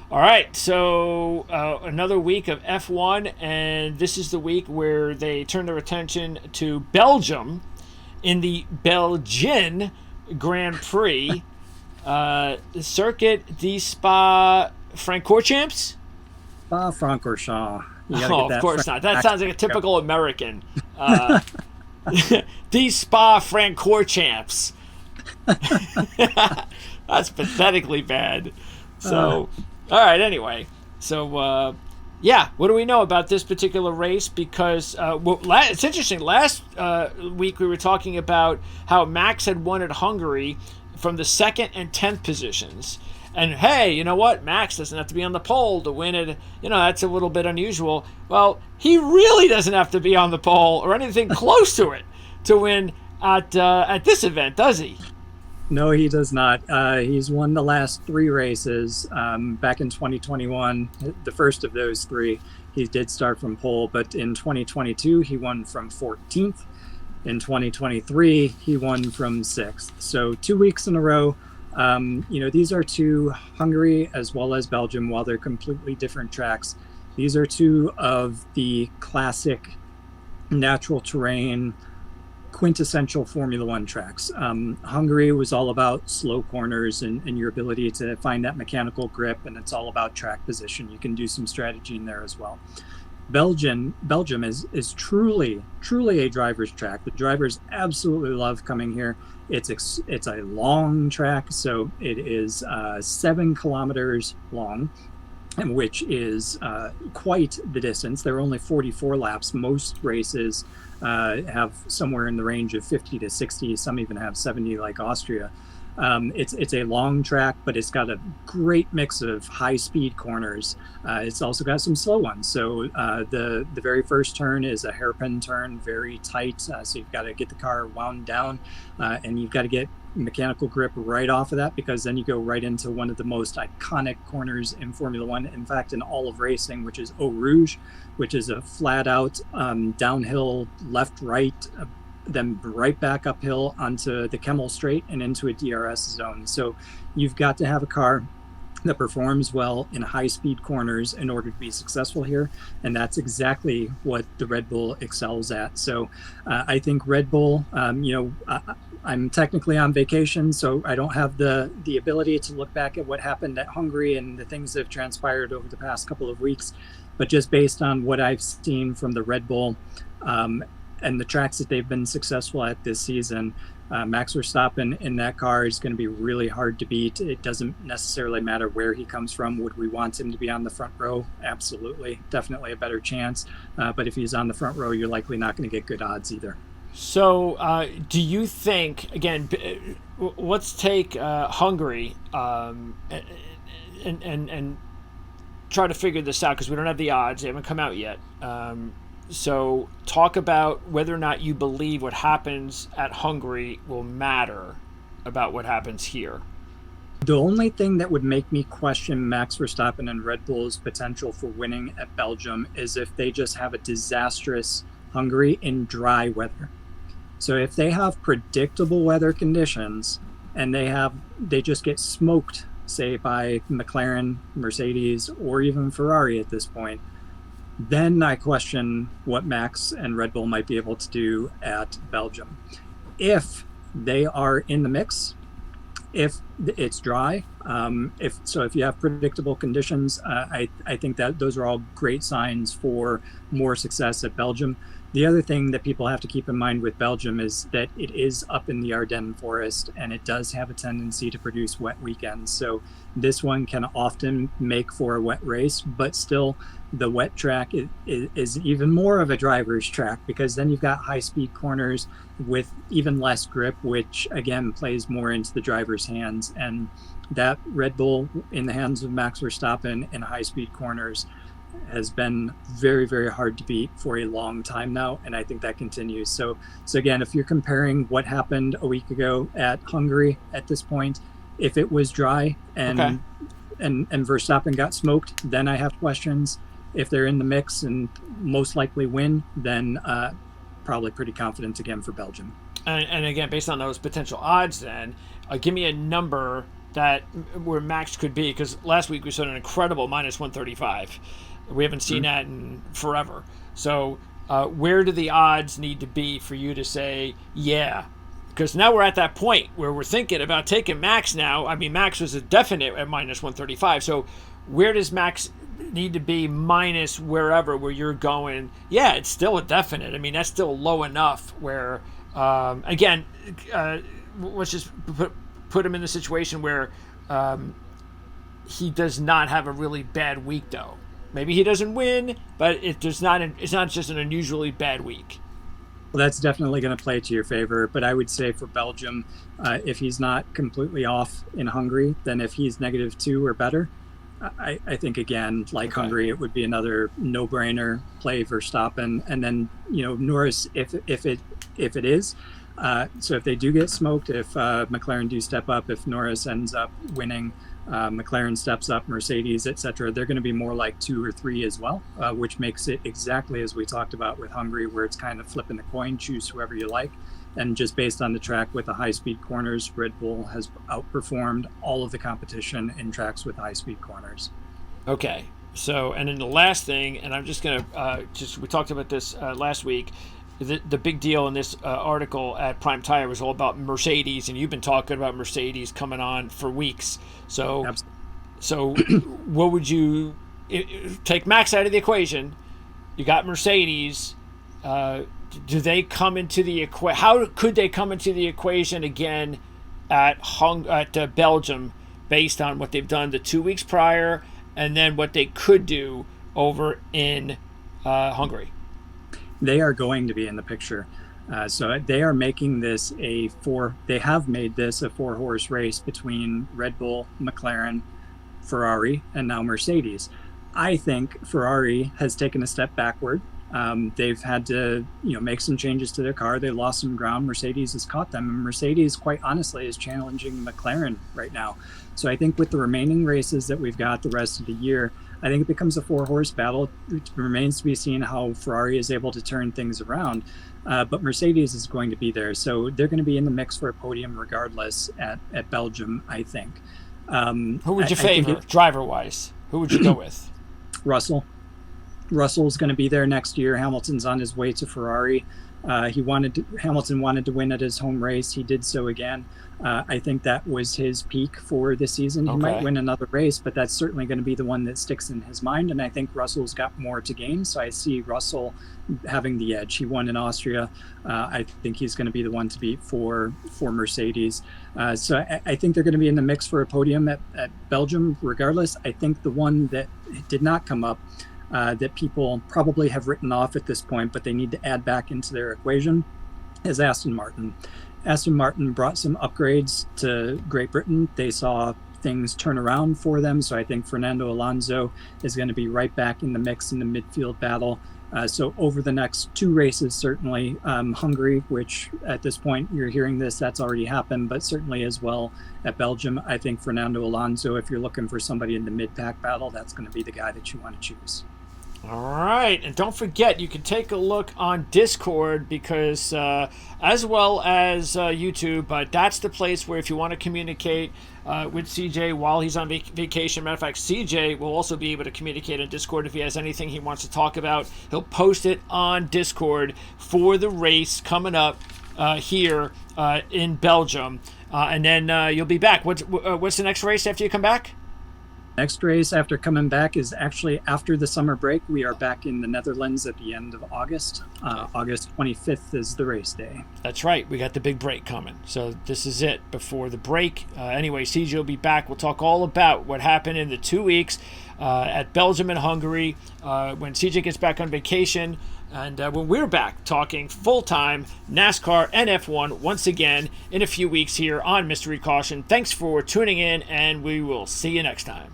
All right, so another week of F1, and this is the week where they turn their attention to Belgium in the Belgian Grand Prix, Circuit de Spa Francorchamps. Spa Francorchamps. You got to Oh, get of that course French not. That sounds like a accent. typical American. De Spa Francorchamps. That's pathetically bad. Uh, So, all right. Anyway, so yeah, what do we know about this particular race? Because it's interesting. Last week we were talking about how Max had won at Hungary from the second and 10th positions. And hey, you know what? Max doesn't have to be on the pole to win it. You know, that's a little bit unusual. Well, he really doesn't have to be on the pole or anything close to it to win at this event, does he? no, he does not. He's won the last three races back in 2021. The first of those three, he did start from pole, but in 2022, he won from 14th. In 2023, he won from 6th. So 2 weeks in a row. These are two, Hungary as well as Belgium, while they're completely different tracks. These are two of the classic natural terrain, quintessential Formula One tracks. Hungary was all about slow corners and your ability to find that mechanical grip, and it's all about track position. You can do some strategy in there as well. Belgium is truly a driver's track. The drivers absolutely love coming here. It's a long track, so it is 7 kilometers long, and which is quite the distance. There are only 44 laps. Most races have somewhere in the range of 50 to 60. Some even have 70, like Austria. It's a long track, but it's got a great mix of high speed corners. It's also got some slow ones. So the very first turn is a hairpin turn, very tight. So you've got to get the car wound down, and you've got to get mechanical grip right off of that, because then you go right into one of the most iconic corners in Formula One. In fact, in all of racing, which is Eau Rouge, which is a flat out downhill left right. Then right back uphill onto the Kemmel Straight and into a DRS zone. So you've got to have a car that performs well in high speed corners in order to be successful here. And that's exactly what the Red Bull excels at. So I think Red Bull, I'm technically on vacation, so I don't have the ability to look back at what happened at Hungary and the things that have transpired over the past couple of weeks. But just based on what I've seen from the Red Bull, and the tracks that they've been successful at this season, Max Verstappen in that car is going to be really hard to beat. It doesn't necessarily matter where he comes from. Would we want him to be on the front row? Absolutely. Definitely a better chance. But if he's on the front row, you're likely not going to get good odds either. So, do you think, again, let's take Hungary and try to figure this out, because we don't have the odds. They haven't come out yet. So talk about whether or not you believe what happens at Hungary will matter about what happens here. The only thing that would make me question Max Verstappen and Red Bull's potential for winning at Belgium is if they just have a disastrous Hungary in dry weather. So if they have predictable weather conditions and they just get smoked, say by McLaren, Mercedes, or even Ferrari at this point, then I question what Max and Red Bull might be able to do at Belgium. If they are in the mix, if it's dry, if you have predictable conditions, I think that those are all great signs for more success at Belgium. The other thing that people have to keep in mind with Belgium is that it is up in the Ardennes forest, and it does have a tendency to produce wet weekends. So this one can often make for a wet race, but still the wet track is even more of a driver's track, because then you've got high speed corners with even less grip, which again plays more into the driver's hands. And that Red Bull in the hands of Max Verstappen in high speed corners has been very, very hard to beat for a long time now, and I think that continues. So again, if you're comparing what happened a week ago at Hungary at this point, if it was dry and Okay. and Verstappen got smoked, then I have questions. If they're in the mix and most likely win, then probably pretty confident again for Belgium. And again, based on those potential odds, then give me a number that where Max could be? Because last week we saw an incredible minus 135. We haven't seen that in forever. So where do the odds need to be for you to say, yeah? Because now we're at that point where we're thinking about taking Max now. I mean, Max was a definite at minus 135. So where does Max need to be minus wherever where you're going? Yeah, it's still a definite. I mean, that's still low enough where, again, let's just put him in the situation where he does not have a really bad week, though. Maybe he doesn't win, but it's not just an unusually bad week. Well, that's definitely going to play to your favor. But I would say for Belgium, if he's not completely off in Hungary, then if he's -2 or better, I think, again, like Hungary, it would be another no-brainer play Verstappen. And then, Norris, if it is, so if they do get smoked, if McLaren do step up, if Norris ends up winning, McLaren steps up, Mercedes, etc., they're going to be more like 2 or 3 as well, which makes it exactly as we talked about with Hungary, where it's kind of flipping the coin, choose whoever you like. And just based on the track with the high-speed corners, Red Bull has outperformed all of the competition in tracks with high-speed corners. Okay. So, and then the last thing, and I'm just going to, we talked about this last week, the big deal in this article at Prime Tire was all about Mercedes, and you've been talking about Mercedes coming on for weeks. So, Absolutely. So what would you take Max out of the equation? You got Mercedes. Do they come into the equation? How could they come into the equation again at Belgium, based on what they've done the 2 weeks prior, and then what they could do over in Hungary? They are going to be in the picture. So they are making this they have made this a 4-horse race between Red Bull, McLaren, Ferrari, and now Mercedes. I think Ferrari has taken a step backward. They've had to, make some changes to their car. They lost some ground. Mercedes has caught them, and Mercedes, quite honestly, is challenging McLaren right now. So I think with the remaining races that we've got the rest of the year, I think it becomes a 4-horse battle. It remains to be seen how Ferrari is able to turn things around. But Mercedes is going to be there. So they're going to be in the mix for a podium regardless at Belgium, I think. Who would you favor, driver-wise? Who would you go with? Russell's going to be there next year. Hamilton's on his way to Ferrari. Hamilton wanted to win at his home race. He did so again. I think that was his peak for the season. He might win another race, but that's certainly going to be the one that sticks in his mind. And I think Russell's got more to gain. So I see Russell having the edge. He won in Austria. I think he's going to be the one to beat for Mercedes. So I think they're going to be in the mix for a podium at Belgium regardless. I think the one that did not come up, that people probably have written off at this point, but they need to add back into their equation, is Aston Martin. Aston Martin brought some upgrades to Great Britain. They saw things turn around for them. So I think Fernando Alonso is going to be right back in the mix in the midfield battle. So over the next 2 races, certainly Hungary, which at this point you're hearing this, that's already happened, but certainly as well at Belgium, I think Fernando Alonso, if you're looking for somebody in the mid-pack battle, that's going to be the guy that you want to choose. All right, and don't forget, you can take a look on Discord, because as well as YouTube, that's the place where if you want to communicate with CJ while he's on vacation. Matter of fact, CJ will also be able to communicate on Discord if he has anything he wants to talk about. He'll post it on Discord for the race coming up here in Belgium, and then you'll be back. What's the next race after you come back? Next race after coming back is actually after the summer break. We are back in the Netherlands at the end of August. August 25th is the race day. That's right. We got the big break coming. So this is it before the break. Anyway, CJ will be back. We'll talk all about what happened in the 2 weeks at Belgium and Hungary when CJ gets back on vacation. And when we're back talking full-time NASCAR and F1 once again in a few weeks here on Mystery Caution. Thanks for tuning in, and we will see you next time.